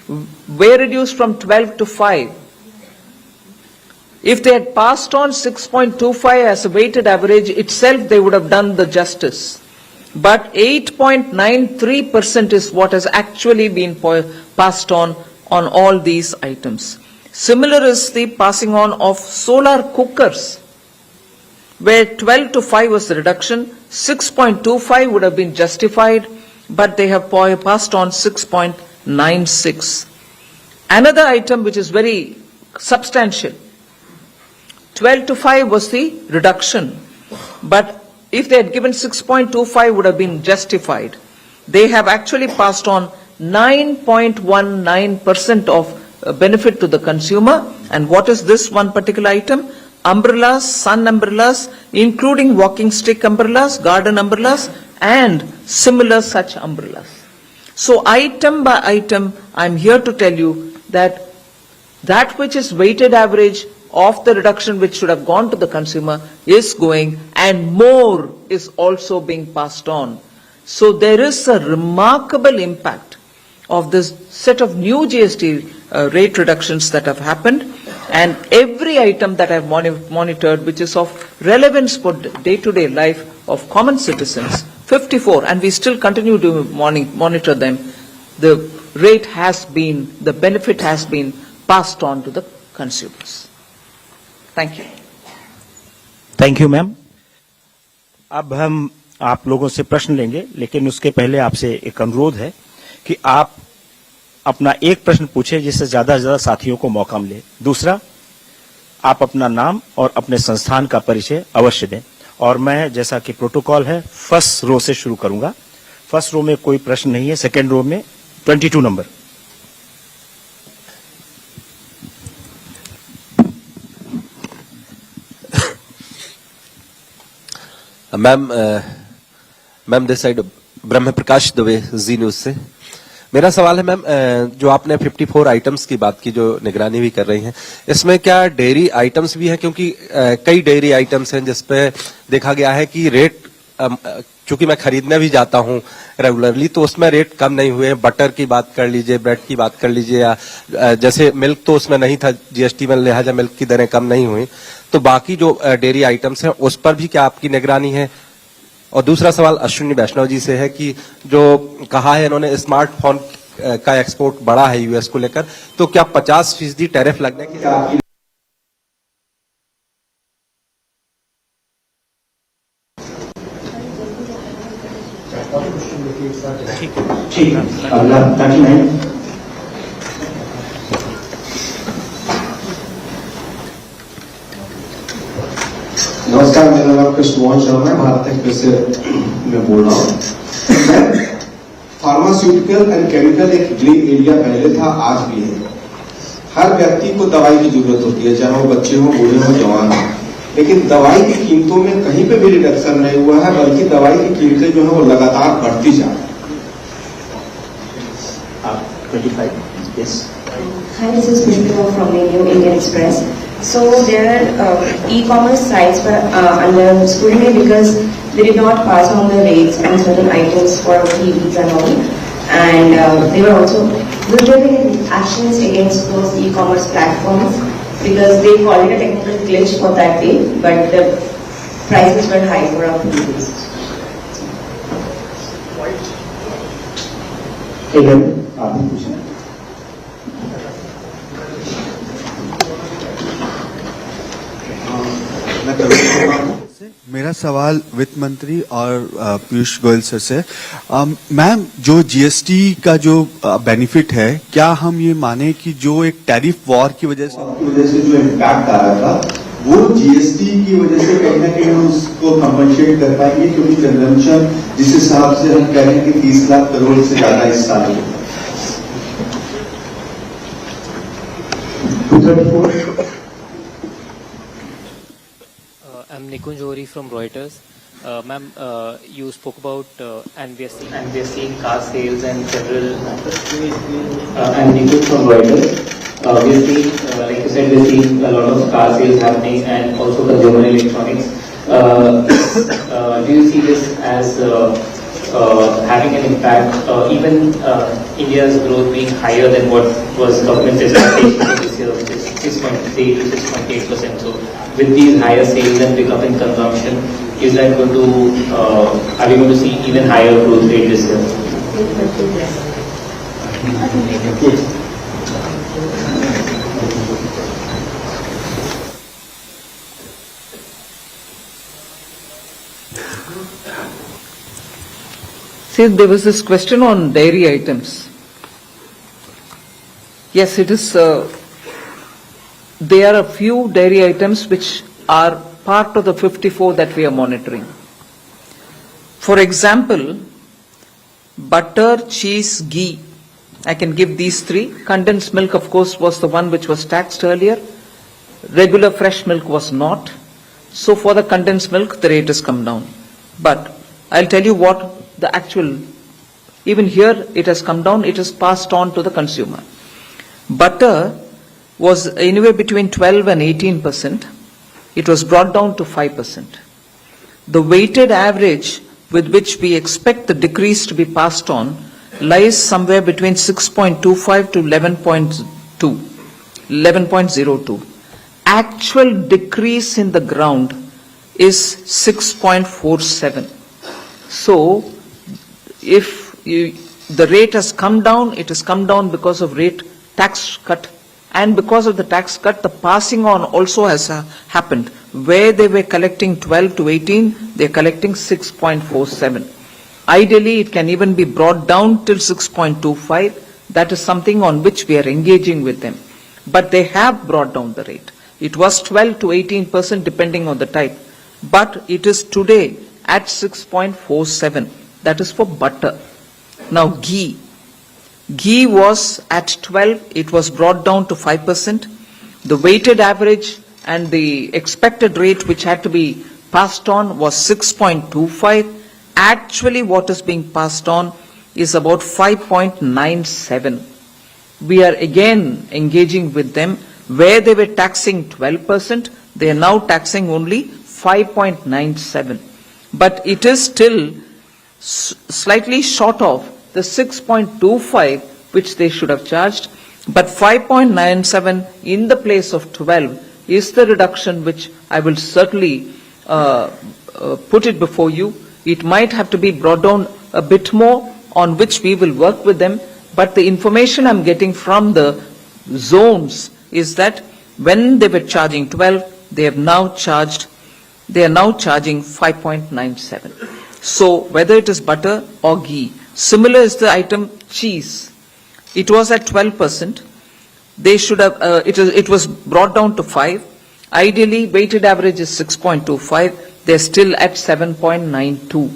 were reduced from 12 to 5. If they had passed on 6.25 as a weighted average itself, they would have done the justice. But 8.93% is what has actually been passed on all these items. Similar is the passing on of solar cookers, where 12 to 5 was the reduction, 6.25 would have been justified, but they have passed on 6.96. Another item which is very substantial, 12 to 5 was the reduction, but if they had given 6.25 would have been justified. They have actually passed on 9.19% of benefit to the consumer. And what is this one particular item? Umbrellas, sun umbrellas, including walking stick umbrellas, garden umbrellas, and similar such umbrellas. So item by item, I'm here to tell you that which is weighted average of the reduction which should have gone to the consumer is going, and more is also being passed on. So there is a remarkable impact of this set of new GST rate reductions that have happened, and every item that I've monitored which is of relevance for day-to-day life of common citizens, 54, and we still continue to monitor them, the rate has been, the benefit has been passed on to the consumers. Thank you. Thank you, ma'am. अब हम आप लोगों से प्रश्न लेंगे, लेकिन उसके पहले आपसे एक अनुरोध है कि आप अपना एक प्रश्न पूछें जिससे ज्यादा से ज्यादा साथियों को मौका मिले। दूसरा, आप अपना नाम और अपने संस्थान का परिचय अवश्य दें। और मैं, जैसा कि प्रोटोकॉल है, फर्स्ट रो से शुरू करूंगा। फर्स्ट रो में कोई प्रश्न नहीं है, सेकेंड रो में 22 number. Ma'am this side Brahma Prakash Dubey, ji news से। मेरा सवाल है मैम, जो आपने 54 आइटम्स की बात की जो निगरानी भी कर रही हैं, इसमें क्या डेयरी आइटम्स भी हैं? क्योंकि कई डेयरी आइटम्स हैं जिसपे देखा गया है कि रेट, चूंकि मैं खरीदने भी जाता हूं रेगुलरली, तो उसमें रेट कम नहीं हुए हैं। बटर की बात कर लीजिए, ब्रेड की बात कर लीजिए, या जैसे मिल्क तो उसमें नहीं था जीएसटी में, लिहाजा मिल्क की दरें कम नहीं हुई। तो बाकी जो डेयरी आइटम्स हैं उस पर भी क्या आपकी निगरानी है? और दूसरा सवाल अश्विनी वैष्णव जी से है कि जो कहा है इन्होंने स्मार्टफोन का एक्सपोर्ट बढ़ा है यूएस को लेकर, तो क्या 50% टैरिफ लगने की आपकी ठीक है। अगला 39। नमस्कार, मेरा नाम कृष्ण शर्मा है, भारत एक्सप्रेस से मैं बोल रहा हूँ। फार्मास्यूटिकल एंड केमिकल एक ग्रे एरिया पहले था, आज भी है। हर व्यक्ति को दवाई की जरूरत होती है, चाहे वो बच्चे हो, बूढ़े हो, जवान हो, लेकिन दवाई की कीमतों में कहीं पे भी रिडक्शन नहीं हुआ है, बल्कि दवाई की कीमतें जो है वो लगातार बढ़ती जा रही है। 25, yes. Hi, this is Pushpita from the New Indian Express. So there are e-commerce sites were under scrutiny because they did not pass on the rates on certain items for TVs and all, and they were also will there be actions against those e-commerce platforms because they called it a technical glitch for that day, but the prices were high for our TVs. मेरा सवाल वित्त मंत्री और Piyush Goyal sir से। Ma'am, जो GST का जो benefit है, क्या हम ये माने कि जो एक टैरिफ वॉर की वजह से जो इम्पैक्ट आ रहा था, वो जीएसटी की वजह से कहीं ना कहीं हम उसको कंपनसेट कर पाएंगे? क्योंकि कंजम्पशन जिस हिसाब से हम कह रहे हैं कि 30 लाख करोड़ से ज्यादा इस साल है। I'm Nikunj Ohri from Reuters. Ma'am, you spoke about and we are seeing car sales and several. I'm Nikunj from Reuters. We are seeing, like you said, we are seeing a lot of car sales happening and also consumer electronics. Do you see this as having an impact, even India's growth being higher than what was government's expectation for this year, which is 6.3 to 6.8%. So with these higher sales and pickup in consumption, is that going to, are we going to see even higher growth rate this year? See, there was this question on dairy items. Yes, it is, there are a few dairy items which are part of the 54 that we are monitoring. For example, butter, cheese, ghee. I can give these three. Condensed milk, of course, was the one which was taxed earlier. Regular fresh milk was not. So for the condensed milk, the rate has come down. But I'll tell you what the actual, even here it has come down, it is passed on to the consumer. Butter was anywhere between 12 and 18%. It was brought down to 5%. The weighted average with which we expect the decrease to be passed on lies somewhere between 6.25 to 11.02. Actual decrease in the ground is 6.47. So, if the rate has come down, it has come down because of rate tax cut, and because of the tax cut, the passing on also has happened. Where they were collecting 12 to 18, they are collecting 6.47. Ideally, it can even be brought down till 6.25. That is something on which we are engaging with them. But they have brought down the rate. It was 12 to 18% depending on the type. But it is today at 6.47. That is for butter. Now ghee. Ghee was at 12, it was brought down to 5%. The weighted average and the expected rate which had to be passed on was 6.25. Actually what is being passed on is about 5.97. We are again engaging with them. Where they were taxing 12%, they are now taxing only 5.97. But it is still slightly short of the 6.25 which they should have charged, but 5.97 in the place of 12 is the reduction which I will certainly put it before you. It might have to be brought down a bit more, on which we will work with them, but the information I'm getting from the zones is that when they were charging 12, they are now charging 5.97. So whether it is butter or ghee, similar is the item cheese. It was at 12%. They should have, it was brought down to 5. Ideally, weighted average is 6.25. They're still at 7.92.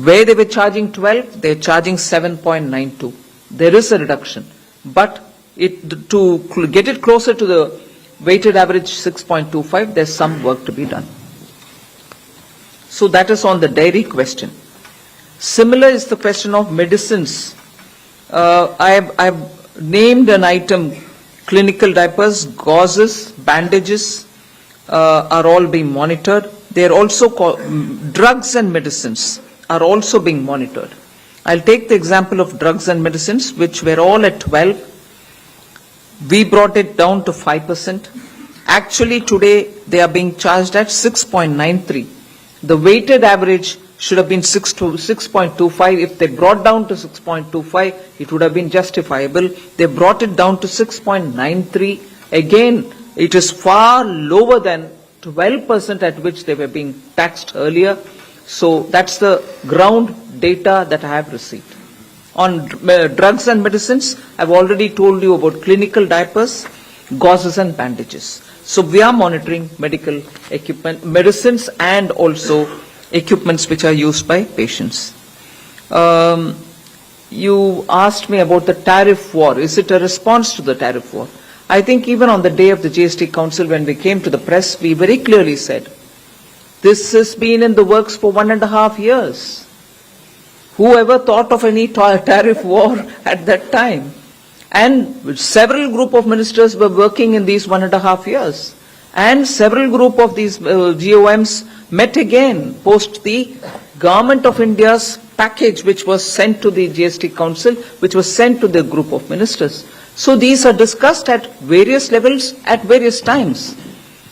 Where they were charging 12, they're charging 7.92. There is a reduction. But to get it closer to the weighted average 6.25, there's some work to be done. So that is on the dairy question. Similar is the question of medicines. I've named an item, clinical diapers, gauzes, bandages are all being monitored. They are also drugs and medicines are also being monitored. I'll take the example of drugs and medicines, which were all at 12. We brought it down to 5%. Actually, today they are being charged at 6.93. The weighted average should have been 6.25. If they brought down to 6.25, it would have been justifiable. They brought it down to 6.93. Again, it is far lower than 12% at which they were being taxed earlier. So that's the ground data that I have received. On drugs and medicines, I've already told you about clinical diapers, gauzes and bandages. So we are monitoring medical equipment, medicines and also equipments which are used by patients. You asked me about the tariff war. Is it a response to the tariff war? I think even on the day of the GST Council, when we came to the press, we very clearly said, this has been in the works for 1.5 years. Whoever thought of any tariff war at that time? And several group of ministers were working in these 1.5 years. And several group of these GOMs met again post the Government of India's package which was sent to the GST Council, which was sent to the group of ministers. So these are discussed at various levels at various times.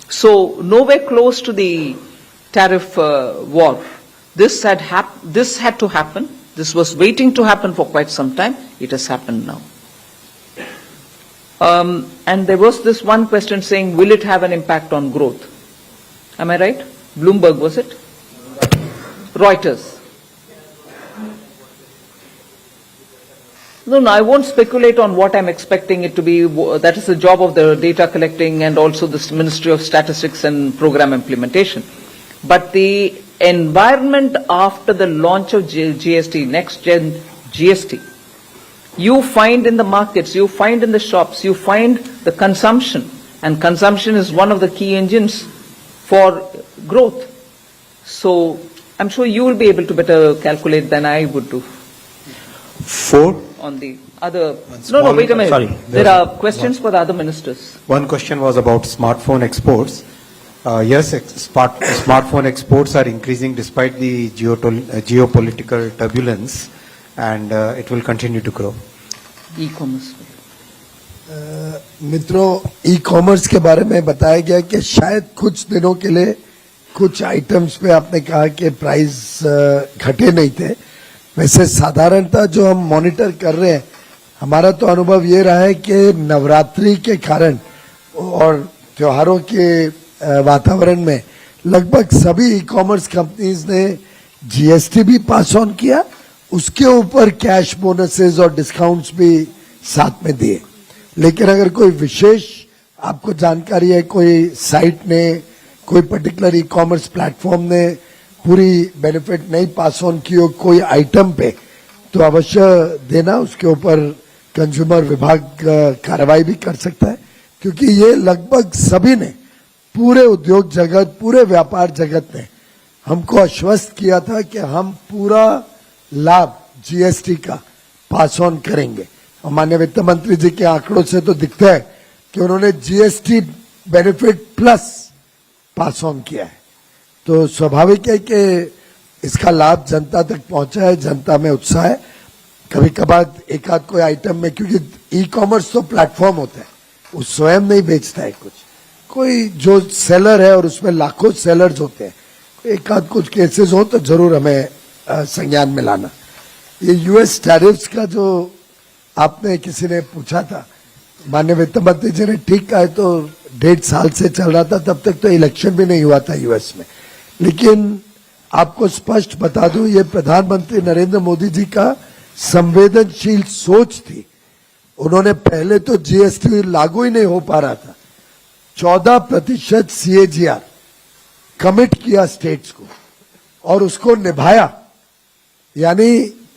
So nowhere close to the tariff war. This had to happen. This was waiting to happen for quite some time. It has happened now. And there was this one question saying, will it have an impact on growth? Am I right? Bloomberg, was it? Reuters. No, I won't speculate on what I'm expecting it to be. That is the job of the data collecting and also the Ministry of Statistics and Program Implementation. But the environment after the launch of GST, next gen GST, you find in the markets, you find in the shops, you find the consumption. And consumption is one of the key engines for growth. So I'm sure you will be able to better calculate than I would do. 4. On the other, no, wait a minute. Sorry, there are questions for the other ministers. One question was about smartphone exports. Yes, smartphone exports are increasing despite the geopolitical turbulence, and it will continue to grow. E-commerce. मित्रों, e-commerce के बारे में बताया गया कि शायद कुछ दिनों के लिए कुछ आइटम्स पे आपने कहा कि प्राइस घटे नहीं थे. वैसे साधारणतः जो हम मॉनिटर कर रहे हैं, हमारा तो अनुभव ये रहा है कि नवरात्रि के कारण और त्योहारों के वातावरण में लगभग सभी ई कॉमर्स कंपनीज ने जीएसटी भी पास ऑन किया, उसके ऊपर कैश बोनसेस और डिस्काउंट्स भी साथ में दिए. लेकिन अगर कोई विशेष आपको जानकारी है, कोई साइट ने, कोई पर्टिकुलर ई कॉमर्स प्लेटफॉर्म ने पूरी बेनिफिट नहीं पास ऑन की हो कोई आइटम पे, तो अवश्य देना. उसके ऊपर कंज्यूमर विभाग कार्रवाई भी कर सकता है, क्योंकि ये लगभग सभी ने, पूरे उद्योग जगत, पूरे व्यापार जगत ने हमको आश्वस्त किया था कि हम पूरा लाभ जीएसटी का पास ऑन करेंगे. और माननीय वित्त मंत्री जी के आंकड़ों से तो दिखता है कि उन्होंने GST benefit plus pass on किया है. तो स्वाभाविक है कि इसका लाभ जनता तक पहुंचा है, जनता में उत्साह है. कभी कभार एक आध कोई आइटम में, क्योंकि ई कॉमर्स तो प्लेटफॉर्म होता है, वो स्वयं नहीं बेचता है कुछ, कोई जो सेलर है और उसमें लाखों सेलर्स होते हैं, एक आध कुछ केसेस हो तो जरूर हमें संज्ञान में लाना. ये यूएस टैरिफ्स का जो आपने किसी ने पूछा था, माननीय वित्त मंत्री जी ने ठीक कहा है, तो 1.5 साल से चल रहा था, तब तक तो इलेक्शन भी नहीं हुआ था यूएस में. लेकिन आपको स्पष्ट बता दूं, ये प्रधानमंत्री नरेंद्र मोदी जी का संवेदनशील सोच थी. उन्होंने पहले तो जीएसटी लागू ही नहीं हो पा रहा था, 14% सीएजीआर कमिट किया स्टेट्स को और उसको निभाया. यानी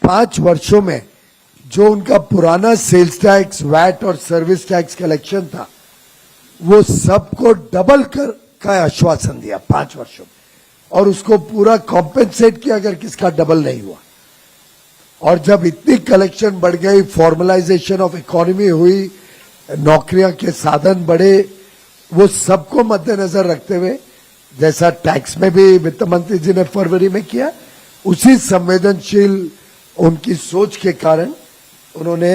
5 वर्षों में जो उनका पुराना सेल्स टैक्स, वैट और सर्विस टैक्स कलेक्शन था, वो सबको डबल का आश्वासन दिया 5 वर्षों में, और उसको पूरा कॉम्पेंसेट किया अगर किसका डबल नहीं हुआ. और जब इतनी कलेक्शन बढ़ गई, फॉर्मलाइजेशन ऑफ इकोनॉमी हुई, नौकरियां के साधन बढ़े, वो सबको मद्देनजर रखते हुए, जैसा टैक्स में भी वित्त मंत्री जी ने फरवरी में किया, उसी संवेदनशील उनकी सोच के कारण उन्होंने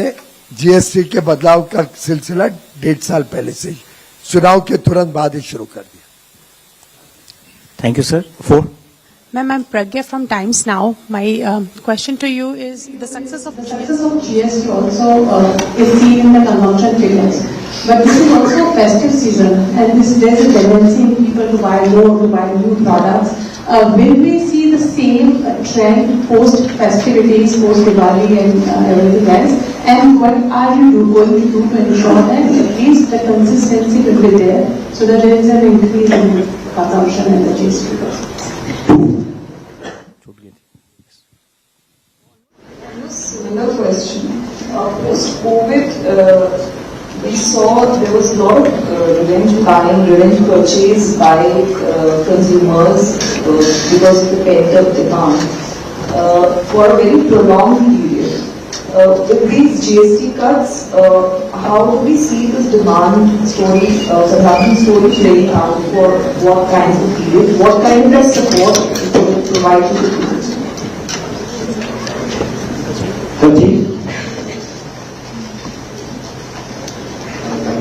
जीएसटी के बदलाव का सिलसिला 1.5 साल पहले से, चुनाव के तुरंत बाद ही शुरू कर दिया. Thank you, sir. 4. Ma'am, I'm Pragya from Times Now. My question to you is the success of GST also is seen in the consumption figures. But this is also a festive season, and there's a tendency in people to buy more, to buy new products. Will we see the same trend post festivities, post Diwali and everything else? And what are you going to do to ensure that at least the consistency will be there, so that there is an increase in consumption and the GST figures? Similar question. Post-COVID, we saw there was a lot of revenge buying, revenge purchase by consumers because of the pent-up demand for a very prolonged period. With these GST cuts, how do we see this demand story, consumption story playing out for what kind of period? What kind of support it will provide to the people? Thank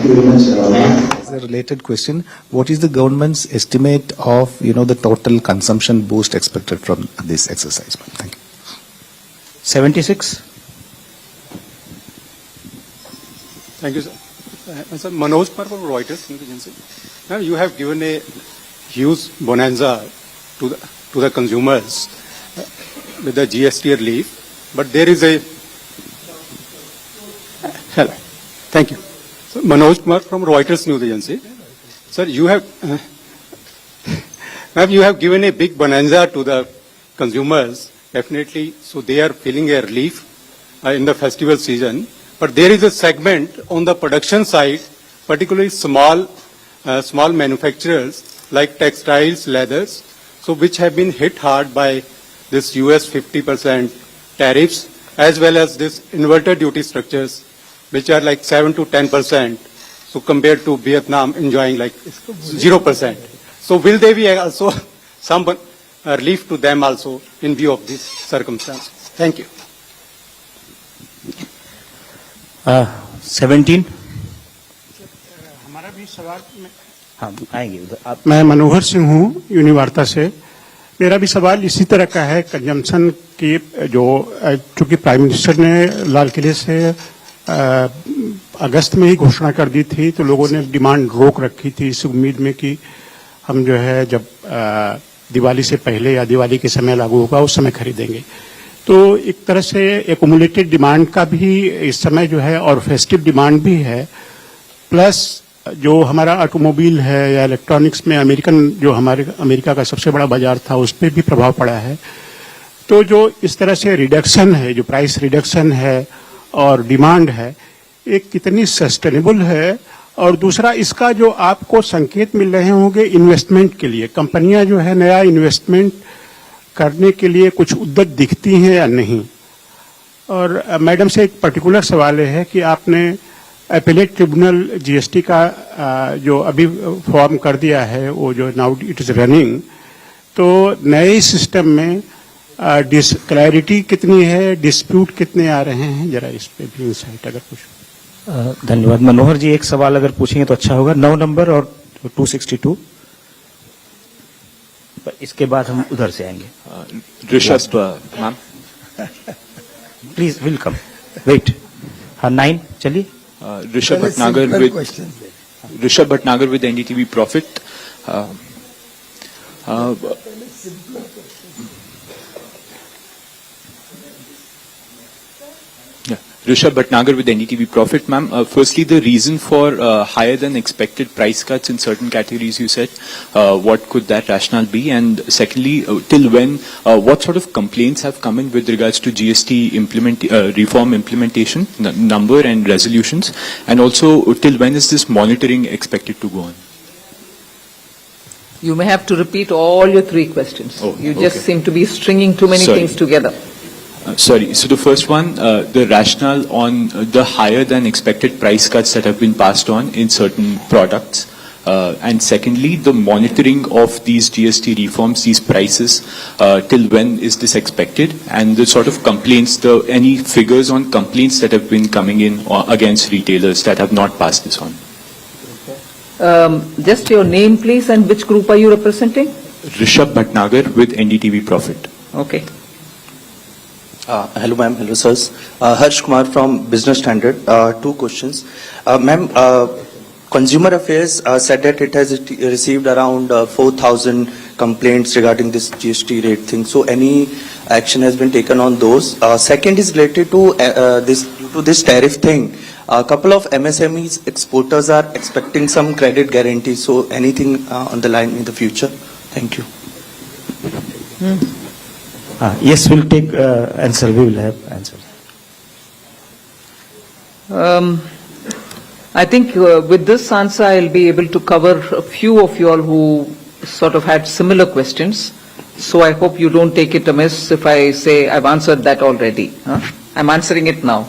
you very much. As a related question, what is the government's estimate of, the total consumption boost expected from this exercise? Thank you. 76. Thank you, sir. Sir, Manoj Kumar from Reuters News Agency. Now, you have given a huge bonanza to the consumers with the GST relief, but there is a... Hello. Thank you. So, Manoj Kumar from Reuters News Agency. Sir, you have given a big bonanza to the consumers, definitely, so they are feeling a relief in the festival season. But there is a segment on the production side, particularly small manufacturers like textiles, leathers, so which have been hit hard by this US 50% tariffs, as well as this inverted duty structures, which are like 7 to 10%, so compared to Vietnam enjoying like 0%. So will there be also some relief to them also in view of this circumstance? Thank you. 17. हमारा भी सवाल हाँ आएंगे उधर आप. मैं मनोहर सिंह हूँ यूनिवार्ता से. मेरा भी सवाल इसी तरह का है. कंजम्पशन की जो चूंकि प्राइम मिनिस्टर ने लाल किले से अगस्त में ही घोषणा कर दी थी, तो लोगों ने डिमांड रोक रखी थी इस उम्मीद में कि हम जो है जब दिवाली से पहले या दिवाली के समय लागू होगा उस समय खरीदेंगे. तो एक तरह से एक्युमुलेटेड डिमांड का भी इस समय जो है और फेस्टिव डिमांड भी है, प्लस जो हमारा ऑटोमोबाइल है या इलेक्ट्रॉनिक्स में जो हमारे अमेरिका का सबसे बड़ा बाजार था उस पर भी प्रभाव पड़ा है. तो जो इस तरह से रिडक्शन है, जो प्राइस रिडक्शन है और डिमांड है, एक कितनी सस्टेनेबल है. और दूसरा इसका जो आपको संकेत मिल रहे होंगे इन्वेस्टमेंट के लिए, कंपनियां जो है नया इन्वेस्टमेंट करने के लिए कुछ उद्यत दिखती हैं या नहीं. और मैडम से एक पर्टिकुलर सवाल है कि आपने एपेलेट ट्रिब्यूनल जीएसटी का जो अभी फॉर्म कर दिया है, वो जो नाउ इट इज रनिंग, तो नए सिस्टम में क्लैरिटी कितनी है, डिस्प्यूट कितने आ रहे हैं, जरा इस पे भी इंसाइट अगर कुछ. धन्यवाद. मनोहर जी एक सवाल अगर पूछेंगे तो अच्छा होगा. 9 नंबर और 262. इसके बाद हम उधर से आएंगे. Rishabh ma'am please welcome. Wait. हाँ 9 चलिए. Rishabh Bhatnagar with NDTV profit. Rishabh Bhatnagar with NDTV Profit, ma'am. Firstly, the reason for higher than expected price cuts in certain categories, you said, what could that rationale be? And secondly, till when, what sort of complaints have come in with regards to GST reform implementation, number and resolutions? And also, till when is this monitoring expected to go on? You may have to repeat all your 3 questions. Oh, you just seem to be stringing too many things together. Sorry. So the first one, the rationale on the higher than expected price cuts that have been passed on in certain products. And secondly, the monitoring of these GST reforms, these prices, till when is this expected? And the sort of complaints, any figures on complaints that have been coming in against retailers that have not passed this on. Just your name, please, and which group are you representing? Rishabh Bhatnagar with NDTV Profit. Okay. Hello ma'am, hello sirs. Harsh Kumar from Business Standard. 2 questions. Ma'am, Consumer Affairs said that it has received around 4,000 complaints regarding this GST rate thing. So any action has been taken on those? Second is related to this tariff thing. A couple of MSMEs exporters are expecting some credit guarantee. So anything on the line in the future? Thank you. Yes, we'll take answer. We will have answer. I think with this answer, I'll be able to cover a few of you all who sort of had similar questions. So I hope you don't take it amiss if I say I've answered that already. I'm answering it now.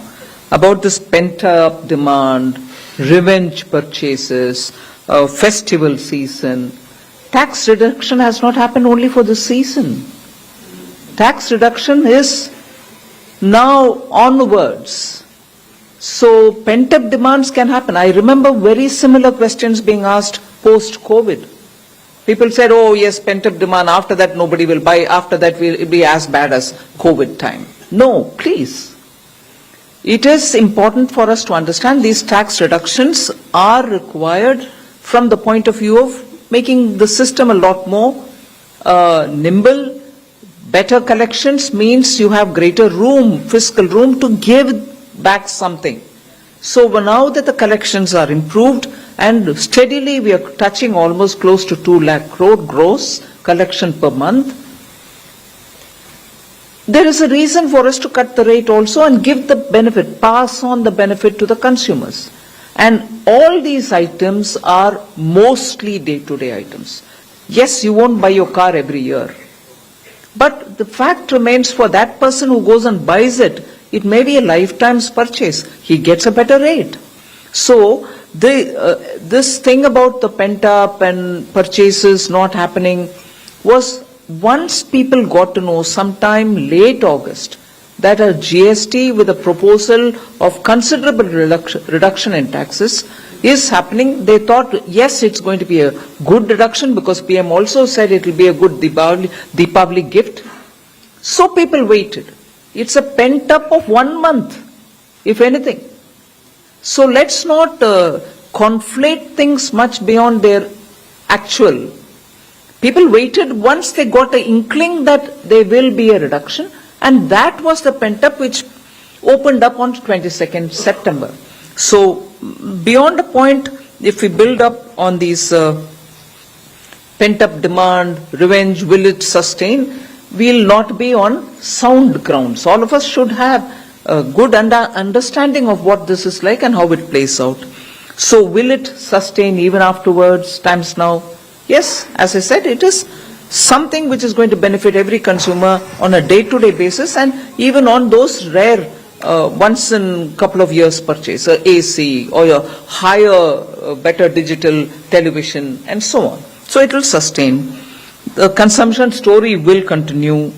About this pent-up demand, revenge purchases, festival season. Tax reduction has not happened only for the season. Tax reduction is Now onwards, so pent-up demands can happen. I remember very similar questions being asked post-COVID. People said, oh yes, pent-up demand, after that nobody will buy, after that will be as bad as COVID time. No, please. It is important for us to understand these tax reductions are required from the point of view of making the system a lot more nimble. Better collections means you have greater room, fiscal room to give back something. So now that the collections are improved and steadily we are touching almost close to 2 lakh crore gross collection per month, there is a reason for us to cut the rate also and give the benefit, pass on the benefit to the consumers. And all these items are mostly day-to-day items. Yes, you won't buy your car every year. But the fact remains, for that person who goes and buys it, it may be a lifetime's purchase. He gets a better rate. So this thing about the pent-up and purchases not happening was, once people got to know sometime late August that a GST with a proposal of considerable reduction in taxes is happening, they thought, yes, it's going to be a good reduction because PM also said it will be a good Deepavali gift. So people waited. It's a pent-up of 1 month, if anything. So let's not conflate things much beyond their actual. People waited once they got an inkling that there will be a reduction, and that was the pent-up which opened up on 22nd September. So beyond a point, if we build up on these pent-up demand, revenge, will it sustain, we'll not be on sound grounds. All of us should have a good understanding of what this is like and how it plays out. So will it sustain even afterwards, times now? Yes, as I said, it is something which is going to benefit every consumer on a day-to-day basis, and even on those rare once in a couple of years purchase, AC or a higher, better digital television and so on. So it will sustain. The consumption story will continue.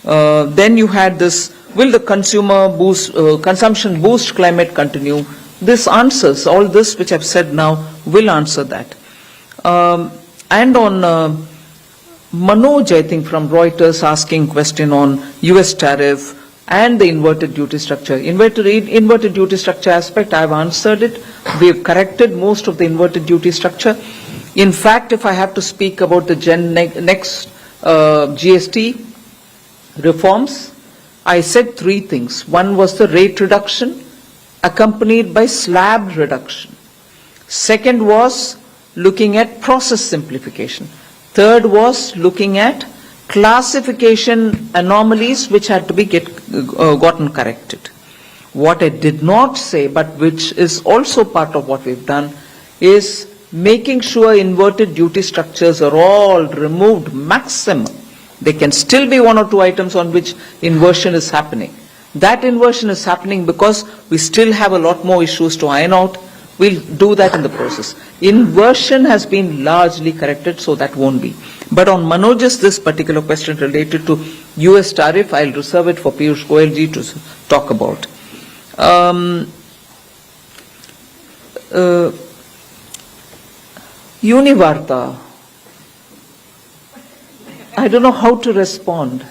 Then you had this, will the consumption boost climate continue? This answers, all this which I've said now will answer that. And on Manoj, I think from Reuters, asking question on US tariff and the inverted duty structure. Inverted duty structure aspect, I've answered it. We've corrected most of the inverted duty structure. In fact, if I have to speak about the next GST reforms, I said 3 things. One was the rate reduction accompanied by slab reduction. Second was looking at process simplification. Third was looking at classification anomalies which had to be gotten corrected. What I did not say, but which is also part of what we've done, is making sure inverted duty structures are all removed maximum. There can still be 1 or 2 items on which inversion is happening. That inversion is happening because we still have a lot more issues to iron out. We'll do that in the process. Inversion has been largely corrected, so that won't be. But on Manoj's this particular question related to US tariff, I'll reserve it for Piyush Goyal ji to talk about. Univarta. I don't know how to respond.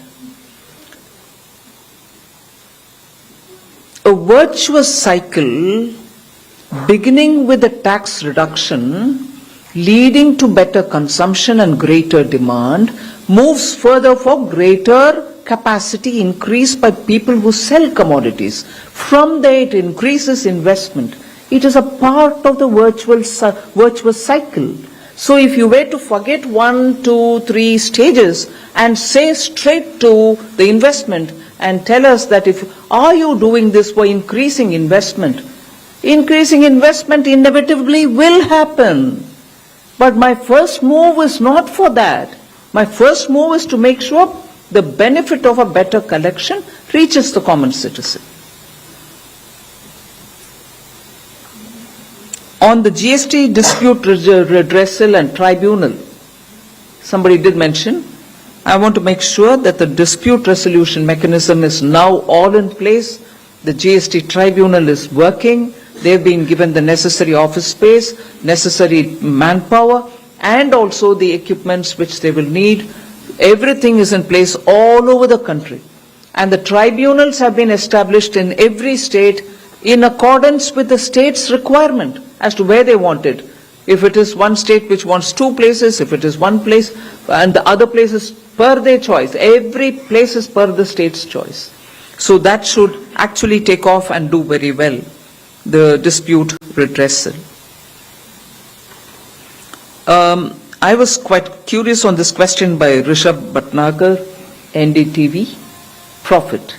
A virtuous cycle beginning with a tax reduction, leading to better consumption and greater demand, moves further for greater capacity increase by people who sell commodities. From there it increases investment. It is a part of the virtuous cycle. So if you were to forget 1, 2, 3 stages and say straight to the investment and tell us that are you doing this for increasing investment? Increasing investment inevitably will happen. But my first move is not for that. My first move is to make sure the benefit of a better collection reaches the common citizen. On the GST dispute redressal and tribunal, somebody did mention, I want to make sure that the dispute resolution mechanism is now all in place. The GST tribunal is working. They've been given the necessary office space, necessary manpower, and also the equipments which they will need. Everything is in place all over the country. And the tribunals have been established in every state in accordance with the state's requirement as to where they want it. If it is one state which wants two places, if it is one place, and the other places per their choice. Every place is per the state's choice. So that should actually take off and do very well, the dispute redressal. I was quite curious on this question by Rishabh Bhatnagar, NDTV, profit.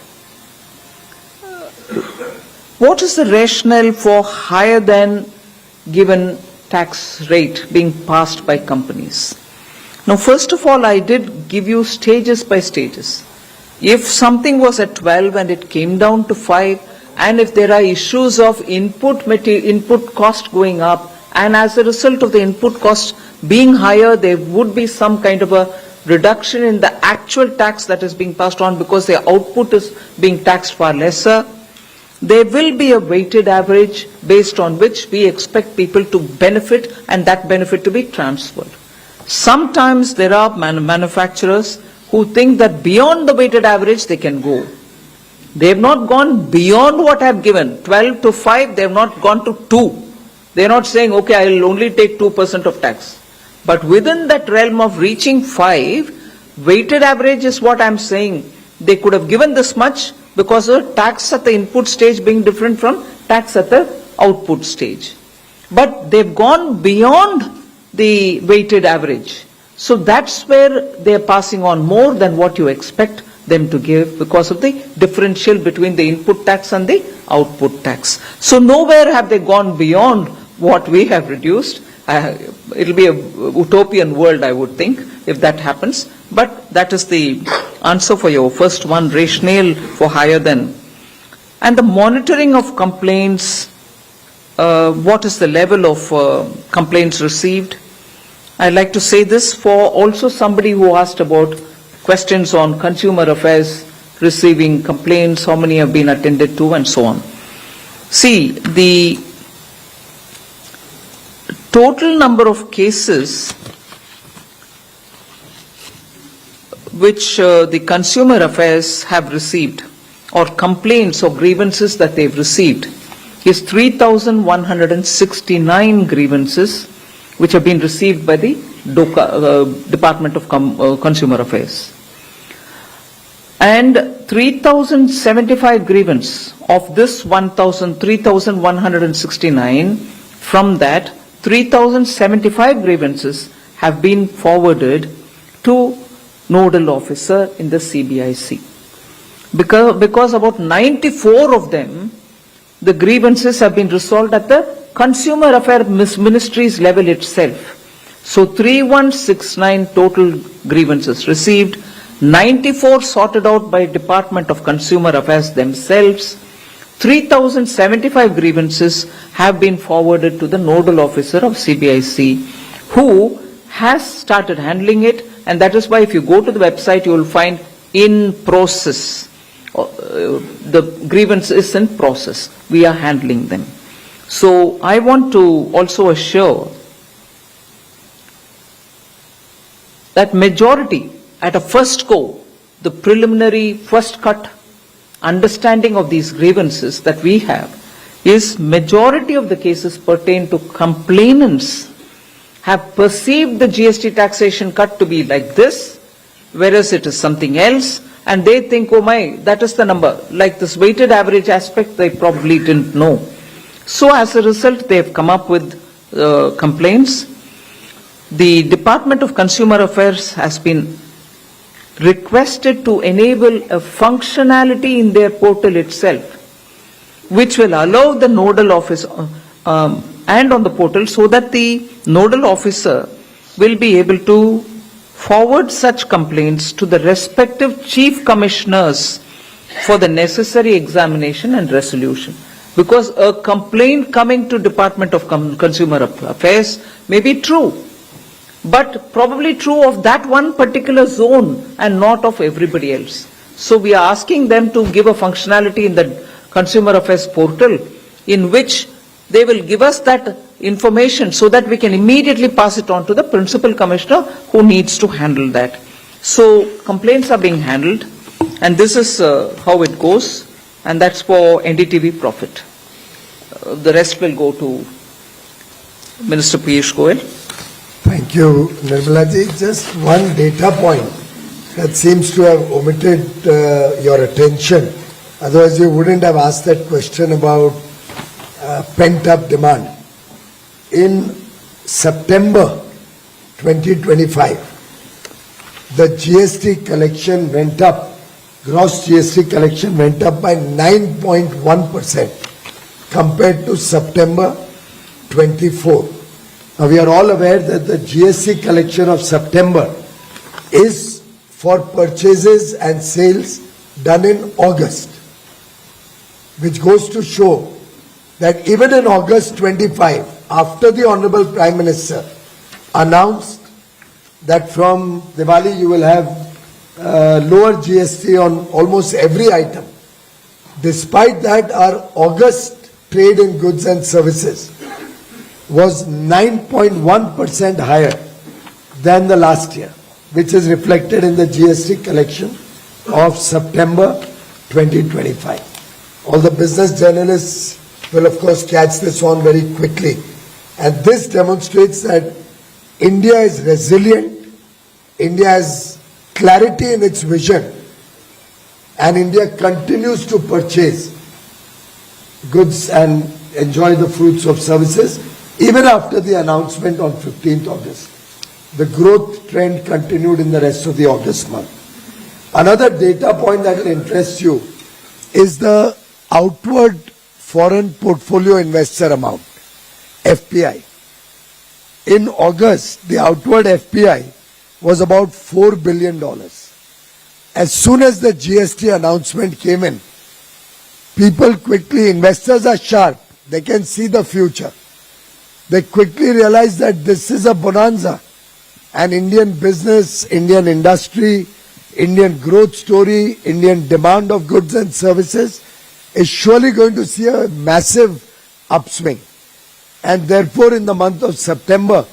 What is the rationale for higher than given tax rate being passed by companies? Now, first of all, I did give you stages by stages. If something was at 12 and it came down to 5, and if there are issues of input cost going up, and as a result of the input cost being higher, there would be some kind of a reduction in the actual tax that is being passed on because their output is being taxed far lesser. There will be a weighted average based on which we expect people to benefit and that benefit to be transferred. Sometimes there are manufacturers who think that beyond the weighted average they can go. They have not gone beyond what I have given, 12 to 5, they have not gone to 2. They are not saying, okay, I will only take 2% of tax. But within that realm of reaching 5, weighted average is what I am saying. They could have given this much because of tax at the input stage being different from tax at the output stage. But they've gone beyond the weighted average. So that's where they're passing on more than what you expect them to give because of the differential between the input tax and the output tax. So nowhere have they gone beyond what we have reduced. It'll be a utopian world, I would think, if that happens. But that is the answer for your first one, rationale for higher than. And the monitoring of complaints, what is the level of complaints received? I'd like to say this for also somebody who asked about questions on consumer affairs, receiving complaints, how many have been attended to, and so on. See, the total number of cases which the consumer affairs have received, or complaints or grievances that they've received, is 3,169 grievances which have been received by the Department of Consumer Affairs. And 3,075 grievance of this 3,169, from that 3,075 grievances have been forwarded to nodal officer in the CBIC. Because about 94 of them, the grievances have been resolved at the Consumer Affairs Ministry's level itself. So 3,169 total grievances received, 94 sorted out by Department of Consumer Affairs themselves, 3,075 grievances have been forwarded to the nodal officer of CBIC, who has started handling it, and that is why if you go to the website you will find in process. The grievance is in process. We are handling them. So I want to also assure that majority at a first go, the preliminary first cut understanding of these grievances that we have is majority of the cases pertain to complainants have perceived the GST taxation cut to be like this, whereas it is something else, and they think, oh my, that is the number. Like this weighted average aspect, they probably didn't know. So as a result, they have come up with complaints. The Department of Consumer Affairs has been requested to enable a functionality in their portal itself, which will allow the nodal office and on the portal, so that the nodal officer will be able to forward such complaints to the respective chief commissioners for the necessary examination and resolution. Because a complaint coming to Department of Consumer Affairs may be true, but probably true of that one particular zone and not of everybody else. So we are asking them to give a functionality in the Consumer Affairs portal in which they will give us that information so that we can immediately pass it on to the Principal Commissioner who needs to handle that. So complaints are being handled, and this is how it goes, and that's for NDTV profit. The rest will go to Minister Piyush Goyal. Thank you, Nirmala ji. Just one data point that seems to have omitted your attention. Otherwise, you wouldn't have asked that question about pent-up demand. In September 2025, the GST collection went up, gross GST collection went up by 9.1% compared to September 24. Now we are all aware that the GST collection of September is for purchases and sales done in August, which goes to show that even in August 25, after the Honorable Prime Minister announced that from Diwali you will have lower GST on almost every item, despite that our August trade in goods and services was 9.1% higher than the last year, which is reflected in the GST collection of September 2025. All the business journalists will of course catch this on very quickly, and this demonstrates that India is resilient, India has clarity in its vision, and India continues to purchase goods and enjoy the fruits of services even after the announcement on 15th August. The growth trend continued in the rest of the August month. Another data point that will interest you is the outward foreign portfolio investor amount, FPI. In August, the outward FPI was about $4 billion. As soon as the GST announcement came in, people quickly, investors are sharp, they can see the future. They quickly realized that this is a bonanza, and Indian business, Indian industry, Indian growth story, Indian demand of goods and services is surely going to see a massive upswing. And therefore, in the month of September,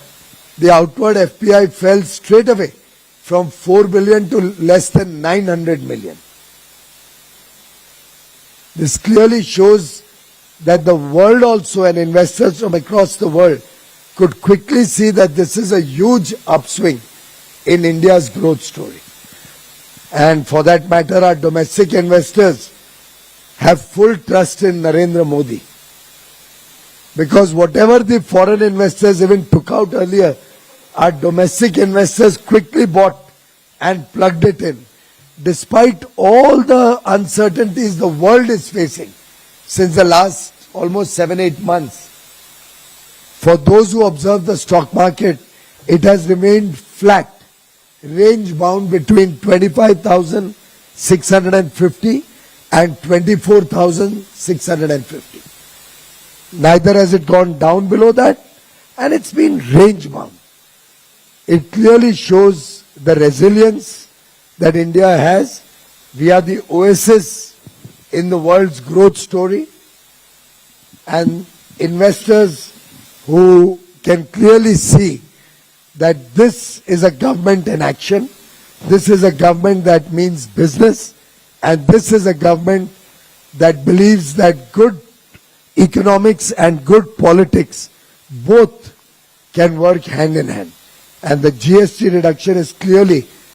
the outward FPI fell straight away from 4 billion to less than 900 million. This clearly shows that the world also and investors from across the world could quickly see that this is a huge upswing in India's growth story. And for that matter, our domestic investors have full trust in Narendra Modi. Because whatever the foreign investors even took out earlier, our domestic investors quickly bought and plugged it in. Despite all the uncertainties the world is facing since the last almost 7-8 months, for those who observe the stock market, it has remained flat, range bound between 25,650 and 24,650. Neither has it gone down below that, and it's been range bound. It clearly shows the resilience that India has. We are the oasis in the world's growth story, and investors who can clearly see that this is a government in action, this is a government that means business, and this is a government that believes that good economics and good politics both can work hand in hand. And the GST reduction is clearly